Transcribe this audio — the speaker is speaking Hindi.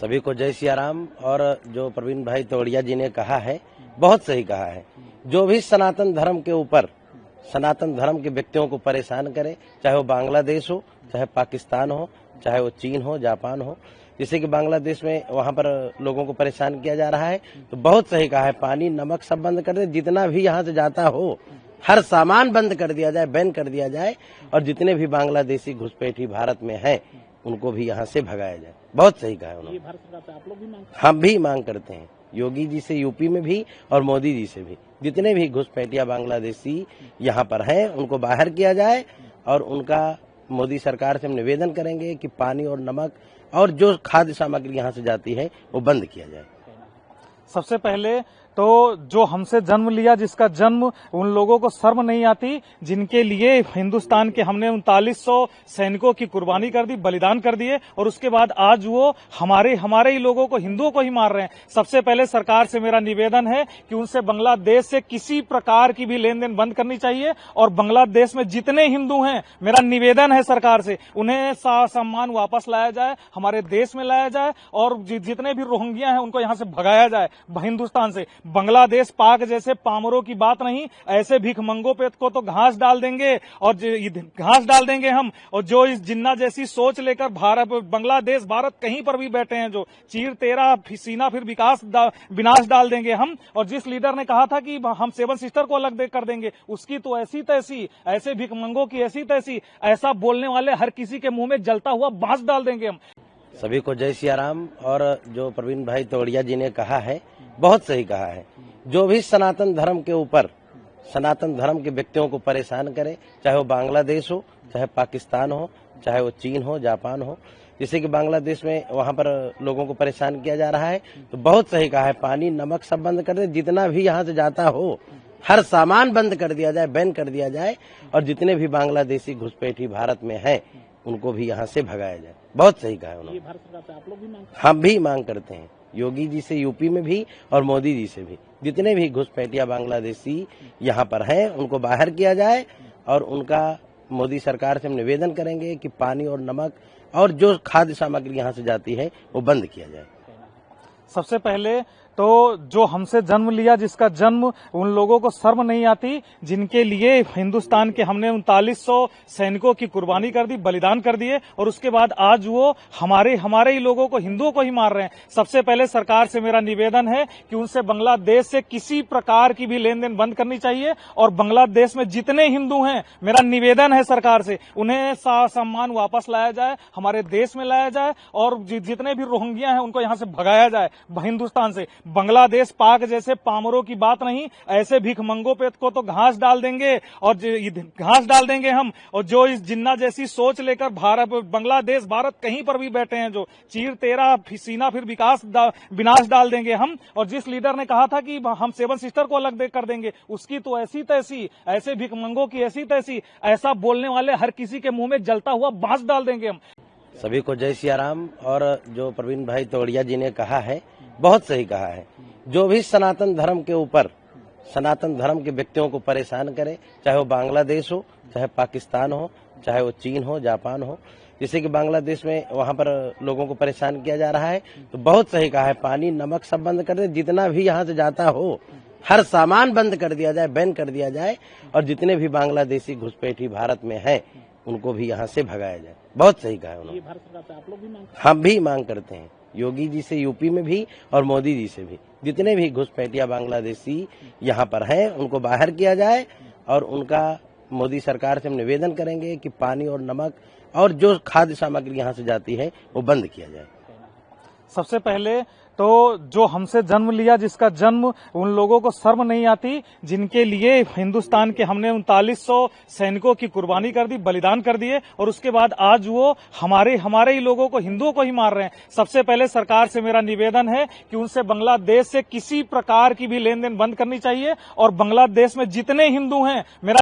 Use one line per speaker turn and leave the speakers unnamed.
सभी को जय सिया राम। और जो प्रवीण भाई तोड़िया जी ने कहा है बहुत सही कहा है। जो भी सनातन धर्म के ऊपर सनातन धर्म के व्यक्तियों को परेशान करे, चाहे वो बांग्लादेश हो, चाहे पाकिस्तान हो, चाहे वो चीन हो, जापान हो, जैसे कि बांग्लादेश में वहां पर लोगों को परेशान किया जा रहा है, तो बहुत सही कहा है। पानी नमक सब बंद कर दे, जितना भी यहाँ से जाता हो हर सामान बंद कर दिया जाए, बैन कर दिया जाए, और जितने भी बांग्लादेशी घुसपैठी भारत में हैं उनको भी यहाँ से भगाया जाए। बहुत सही कहा है उन्होंने।
भारत सरकार से आप लोग भी मांग
हम भी मांग करते हैं, योगी जी से यूपी में भी और मोदी जी से भी, जितने भी घुसपैठिया बांग्लादेशी यहाँ पर हैं उनको बाहर किया जाए, और उनका मोदी सरकार से हम निवेदन करेंगे कि पानी और नमक और जो खाद्य सामग्री यहाँ से जाती है वो बंद किया जाए।
सबसे पहले तो जो हमसे जन्म लिया, जिसका जन्म उन लोगों को शर्म नहीं आती, जिनके लिए हिंदुस्तान के हमने 3900 सैनिकों की कुर्बानी कर दी, बलिदान कर दिए, और उसके बाद आज वो हमारे ही लोगों को, हिंदुओं को ही मार रहे हैं। सबसे पहले सरकार से मेरा निवेदन है कि उनसे बांग्लादेश से किसी प्रकार की भी लेन देन बंद करनी चाहिए, और बांग्लादेश में जितने हिंदू हैं, मेरा निवेदन है सरकार से, उन्हें सम्मान वापस लाया जाए, हमारे देश में लाया जाए, और जितने भी रोहिंग्या हैं उनको यहाँ से भगाया जाए हिंदुस्तान से। बांग्लादेश पाक जैसे पामरों की बात नहीं, ऐसे भिखमंगों पे को तो घास डाल देंगे, और घास डाल देंगे हम। और जो इस जिन्ना जैसी सोच लेकर बांग्लादेश भारत कहीं पर भी बैठे हैं, जो चीर तेरा सीना फिर विनाश डाल देंगे हम। और जिस लीडर ने कहा था कि हम 7 सिस्टर को अलग कर देंगे, उसकी तो ऐसी तैसी, ऐसे भिखमंगों की ऐसी तैसी, ऐसा बोलने वाले हर किसी के मुंह में जलता हुआ बांस डाल देंगे हम।
सभी को जय सिया राम। और जो प्रवीण भाई तोड़िया जी ने कहा है बहुत सही कहा है। जो भी सनातन धर्म के ऊपर सनातन धर्म के व्यक्तियों को परेशान करे, चाहे वो बांग्लादेश हो, चाहे पाकिस्तान हो, चाहे वो चीन हो, जापान हो, जैसे कि बांग्लादेश में वहां पर लोगों को परेशान किया जा रहा है, तो बहुत सही कहा है। पानी नमक सब बंद कर दे, जितना भी यहाँ से जाता हो हर सामान बंद कर दिया जाए, बैन कर दिया जाए, और जितने भी बांग्लादेशी घुसपैठी भारत में हैं उनको भी यहाँ से भगाया जाए। बहुत सही कहा है उन्होंने।
भारत सरकार से आप लोग भी मांग
हम भी मांग करते हैं, योगी जी से यूपी में भी और मोदी जी से भी, जितने भी घुसपैठिया बांग्लादेशी यहाँ पर हैं उनको बाहर किया जाए, और उनका मोदी सरकार से हम निवेदन करेंगे कि पानी और नमक और जो खाद्य सामग्री यहाँ से जाती है वो बंद किया जाए।
सबसे पहले तो जो हमसे जन्म लिया, जिसका जन्म उन लोगों को शर्म नहीं आती, जिनके लिए हिंदुस्तान के हमने 3900 सैनिकों की कुर्बानी कर दी, बलिदान कर दिए, और उसके बाद आज वो हमारे ही लोगों को, हिंदुओं को ही मार रहे हैं। सबसे पहले सरकार से मेरा निवेदन है कि उनसे बांग्लादेश से किसी प्रकार की भी लेन देन बंद करनी चाहिए, और बांग्लादेश में जितने हिंदू हैं, मेरा निवेदन है सरकार से, उन्हें सम्मान वापस लाया जाए, हमारे देश में लाया जाए, और जितने भी रोहिंग्या हैं उनको यहाँ से भगाया जाए हिंदुस्तान से। बांग्लादेश पाक जैसे पामरों की बात नहीं, ऐसे भिखमंगों पे को तो घास डाल देंगे, और घास डाल देंगे हम। और जो इस जिन्ना जैसी सोच लेकर बांग्लादेश भारत कहीं पर भी बैठे हैं, जो चीर तेरा सीना फिर विनाश डाल देंगे हम। और जिस लीडर ने कहा था कि हम 7 सिस्टर को अलग कर देंगे, उसकी तो ऐसी तैसी, ऐसे भिखमंगों की ऐसी तैसी, ऐसा बोलने वाले हर किसी के मुंह में जलता हुआ बांस डाल देंगे हम।
सभी को जय सिया राम। और जो प्रवीण भाई तोड़िया जी ने कहा है बहुत सही कहा है। जो भी सनातन धर्म के ऊपर सनातन धर्म के व्यक्तियों को परेशान करे, चाहे वो बांग्लादेश हो, चाहे पाकिस्तान हो, चाहे वो चीन हो, जापान हो, जैसे कि बांग्लादेश में वहां पर लोगों को परेशान किया जा रहा है, तो बहुत सही कहा है। पानी नमक सब बंद कर दे, जितना भी यहाँ से जाता हो हर सामान बंद कर दिया जाए, बैन कर दिया जाए, और जितने भी बांग्लादेशी घुसपैठी भारत में हैं उनको भी यहाँ से भगाया जाए। बहुत सही कहा है उन्होंने।
भारत सरकार से आप लोग भी मांग
हम भी मांग करते हैं, योगी जी से यूपी में भी और मोदी जी से भी, जितने भी घुसपैठिया बांग्लादेशी यहाँ पर हैं उनको बाहर किया जाए, और उनका मोदी सरकार से हम निवेदन करेंगे कि पानी और नमक और जो खाद्य सामग्री यहाँ से जाती है वो बंद किया जाए।
सबसे पहले तो जो हमसे जन्म लिया, जिसका जन्म उन लोगों को शर्म नहीं आती, जिनके लिए हिंदुस्तान के हमने 3900 सैनिकों की कुर्बानी कर दी, बलिदान कर दिए, और उसके बाद आज वो हमारे ही लोगों को, हिंदुओं को ही मार रहे हैं। सबसे पहले सरकार से मेरा निवेदन है कि उनसे बांग्लादेश से किसी प्रकार की भी लेन देन बंद करनी चाहिए, और बांग्लादेश में जितने हिंदू हैं, मेरा